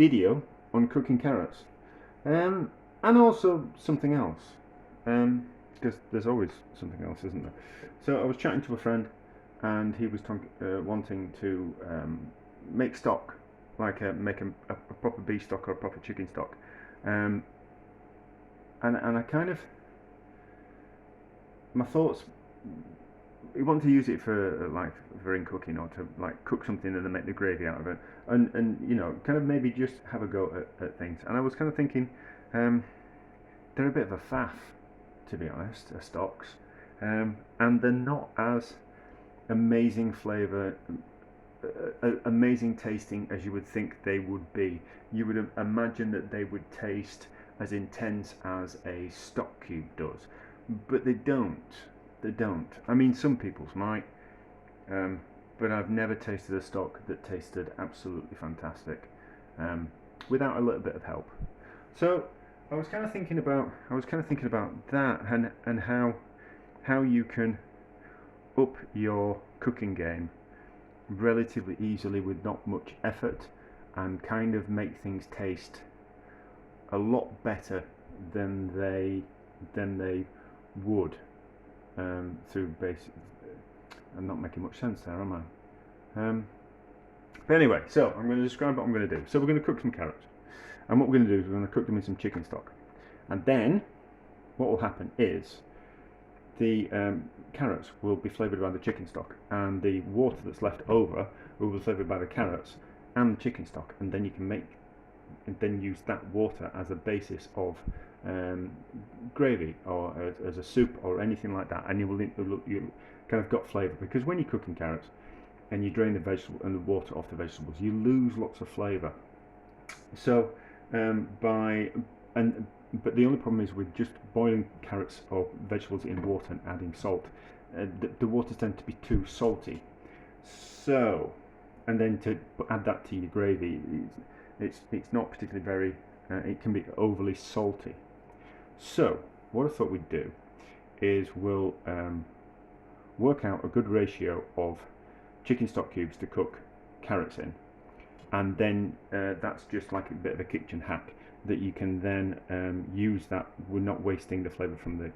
video on cooking carrots, and also something else, because there's always something else, isn't there? So I was chatting to a friend, and he was wanting to make stock, like make a proper beef stock or a proper chicken stock, and I kind of, my thoughts, we want to use it for like for in cooking, or to like cook something and then make the gravy out of it, and you know, kind of maybe just have a go at things. And I was kind of thinking, they're a bit of a faff, to be honest, stocks, and they're not as amazing flavour, amazing tasting as you would think they would be. You would imagine that they would taste as intense as a stock cube does, but they don't. They don't. I mean, some people's might, but I've never tasted a stock that tasted absolutely fantastic without a little bit of help. So I was kind of thinking about that, and how you can up your cooking game relatively easily with not much effort, and kind of make things taste a lot better than they would through basic. I'm not making much sense there, am I? But anyway, so I'm going to describe what I'm going to do. So we're going to cook some carrots, and what we're going to do is we're going to cook them in some chicken stock, and then what will happen is the carrots will be flavoured by the chicken stock, and the water that's left over will be flavoured by the carrots and the chicken stock, and then you can use that water as a basis of gravy, or as a soup or anything like that, and you kind of got flavour, because when you're cooking carrots and you drain the vegetable and the water off the vegetables, you lose lots of flavour. So but the only problem is with just boiling carrots or vegetables in water and adding salt, the waters tend to be too salty. So, and then to add that to your gravy, it's not particularly very, it can be overly salty. So what I thought we'd do is we'll work out a good ratio of chicken stock cubes to cook carrots in, and then that's just like a bit of a kitchen hack that you can then use. That we're not wasting the flavour from the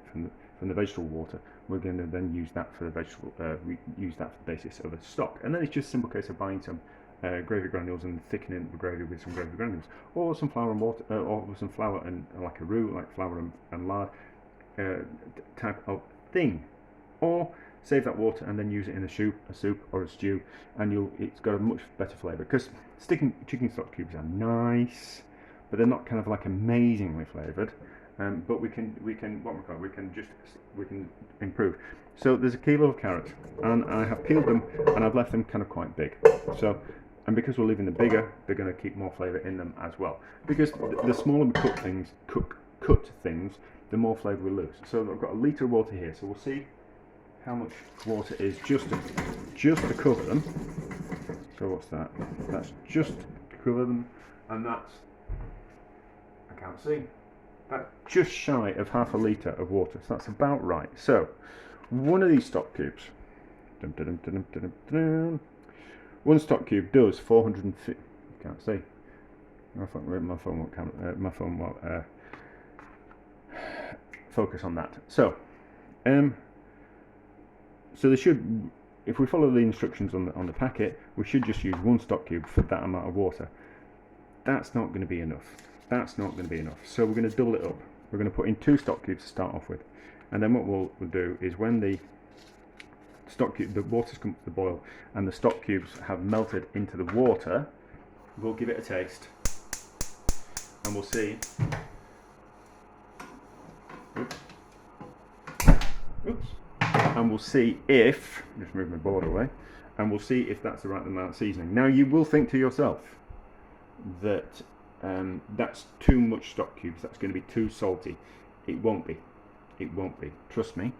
vegetable water. We're going to then use that for the vegetable, use that for the basis of a stock, and then it's just a simple case of buying some gravy granules and thickening the gravy with some gravy granules, or some flour and water, or some flour and like a roux, like flour and lard type of thing, or save that water and then use it in a soup or a stew, and it's got a much better flavour. Because chicken stock cubes are nice, but they're not kind of like amazingly flavoured. But we can improve. So there's a kilo of carrots, and I have peeled them, and I've left them kind of quite big. So, and because we're leaving them bigger, they're going to keep more flavour in them as well. Because the smaller we cut things, the more flavour we lose. So I've got a litre of water here. So we'll see how much water is just to cover them. So what's that? That's just to cover them, and that's, I can't see. That's just shy of half a litre of water, so that's about right. So, one of these stock cubes, one stock cube does 450. Can't see. My phone won't focus on that. So, so they should, if we follow the instructions on the packet, we should just use one stock cube for that amount of water. That's not going to be enough. That's not going to be enough. So we're going to double it up. We're going to put in 2 stock cubes to start off with, and then what we'll do is when the water's come to the boil and the stock cubes have melted into the water, we'll give it a taste, and we'll see. Oops. And we'll see if, just move my board away, and we'll see if that's the right amount of seasoning. Now you will think to yourself that that's too much stock cubes, that's going to be too salty. It won't be. It won't be. Trust me.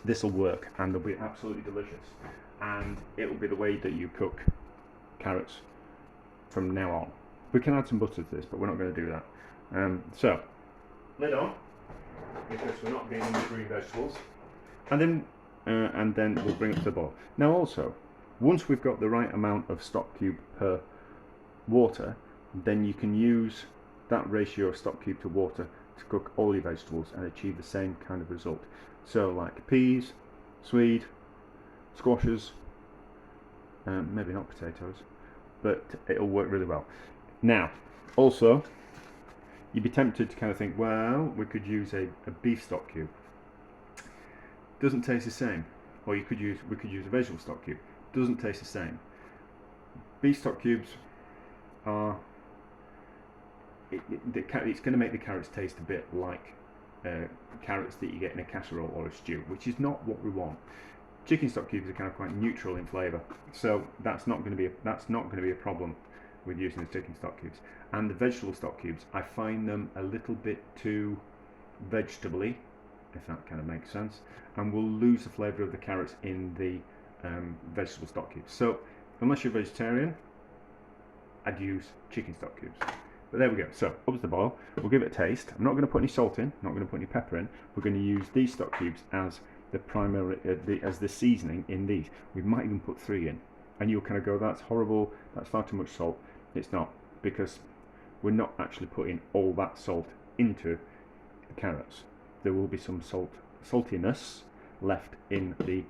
This will work, and they'll be absolutely delicious. And it will be the way that you cook carrots from now on. We can add some butter to this, but we're not going to do that. So, lid on, because we're not getting any green vegetables. And then we'll bring it to the boil. Now also, once we've got the right amount of stock cube per water, then you can use that ratio of stock cube to water to cook all your vegetables and achieve the same kind of result. So like peas, swede, squashes, maybe not potatoes, but it'll work really well. Now, also, you'd be tempted to kind of think, well, we could use a beef stock cube. Doesn't taste the same. Or we could use a vegetable stock cube. Doesn't taste the same. Beef stock cubes are it's going to make the carrots taste a bit like carrots that you get in a casserole or a stew, which is not what we want. Chicken stock cubes are kind of quite neutral in flavour, so that's not going to be a problem with using the chicken stock cubes. And the vegetable stock cubes, I find them a little bit too vegetable-y, if that kind of makes sense, and will lose the flavour of the carrots in the vegetable stock cubes. So unless you're vegetarian, I'd use chicken stock cubes. But there we go. So up to the boil, we'll give it a taste. I'm not going to put any salt in, not going to put any pepper in. We're going to use these stock cubes as the primary, as the seasoning in these. We might even put 3 in, and you'll kind of go, that's horrible, that's far too much salt. It's not, because we're not actually putting all that salt into the carrots. There will be some saltiness left in the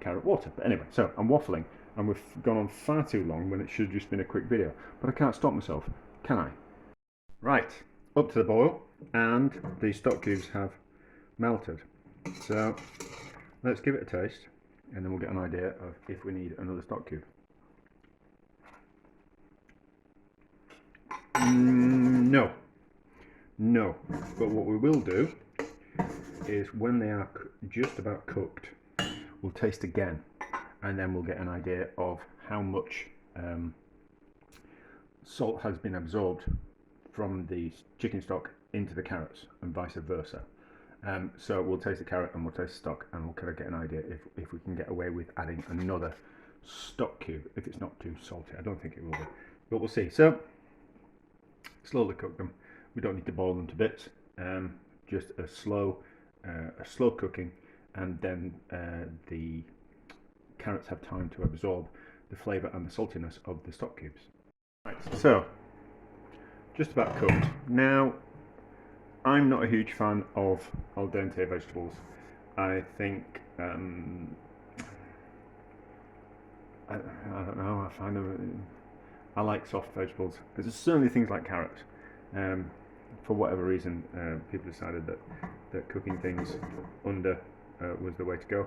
carrot water. But anyway, so I'm waffling, and we've gone on far too long when it should have just been a quick video. But I can't stop myself, can I? Right, up to the boil, and the stock cubes have melted. So let's give it a taste, and then we'll get an idea of if we need another stock cube. No, but what we will do is when they are just about cooked, we'll taste again, and then we'll get an idea of how much salt has been absorbed from the chicken stock into the carrots and vice versa. So we'll taste the carrot and we'll taste the stock, and we'll kind of get an idea if we can get away with adding another stock cube if it's not too salty. I don't think it will be, but we'll see. So slowly cook them. We don't need to boil them to bits. Just a slow cooking, and then the carrots have time to absorb the flavour and the saltiness of the stock cubes. Right, so just about cooked. Now, I'm not a huge fan of al dente vegetables. I think I don't know. I find them. I like soft vegetables. There's certainly things like carrots. For whatever reason, people decided that cooking things under was the way to go.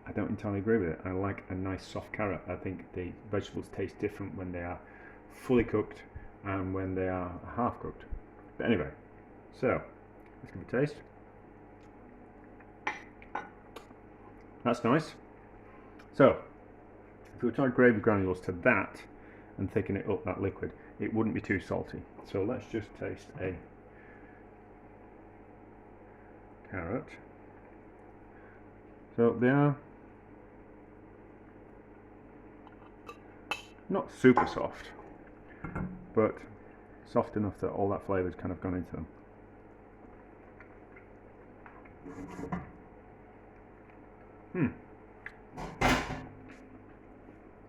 I don't entirely agree with it. I like a nice soft carrot. I think the vegetables taste different when they are fully cooked and when they are half cooked. But anyway, so let's give it a taste. That's nice. So if we were to add gravy granules to that and thicken it up, that liquid, it wouldn't be too salty. So let's just taste a carrot. So they are not super soft, but soft enough that all that flavour's kind of gone into them.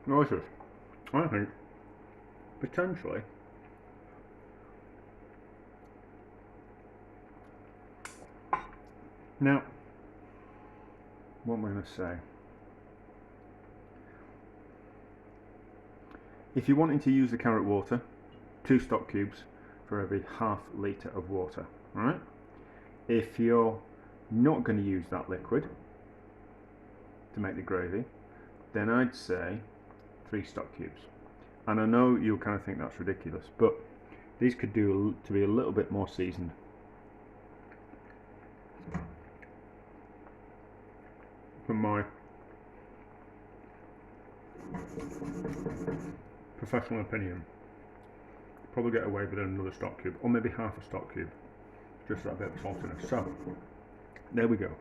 Delicious. I think potentially now, what am I going to say? If you're wanting to use the carrot water, 2 stock cubes for every ½ litre of water, right? If you're not going to use that liquid to make the gravy, then I'd say 3 stock cubes. And I know you'll kind of think that's ridiculous, but these could do to be a little bit more seasoned. From my professional opinion, probably get away with another stock cube, or maybe half a stock cube, just that bit of saltiness. So there we go.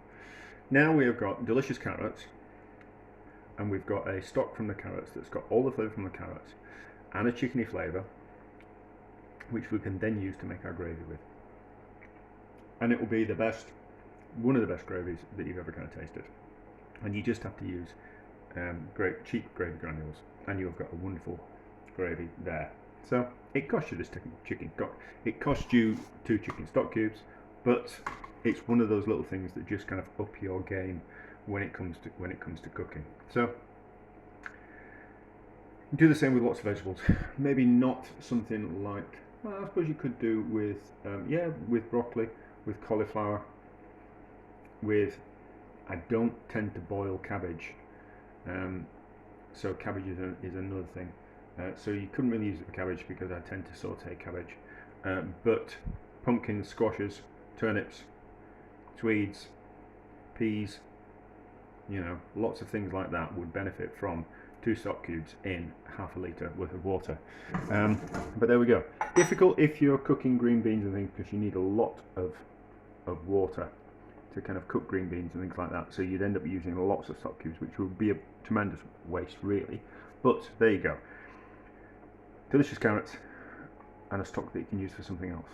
Now we have got delicious carrots, and we've got a stock from the carrots that's got all the flavour from the carrots and a chickeny flavour, which we can then use to make our gravy with. And it will be the best, one of the best gravies that you've ever kind of tasted. And you just have to use great cheap gravy granules, and you've got a wonderful gravy there. So it cost you this chicken stock. It cost you 2 chicken stock cubes, but it's one of those little things that just kind of up your game when it comes to cooking. So do the same with lots of vegetables. Maybe not something like, well, I suppose you could do with with broccoli, with cauliflower, with, I don't tend to boil cabbage, so cabbage is another thing. So you couldn't really use it for cabbage because I tend to saute cabbage, but pumpkins, squashes, turnips, Swedes, peas, lots of things like that would benefit from 2 stock cubes in half a litre worth of water. But there we go. Difficult if you're cooking green beans and things, because you need a lot of water to kind of cook green beans and things like that. So you'd end up using lots of stock cubes, which would be a tremendous waste, really. But there you go. Delicious carrots and a stock that you can use for something else.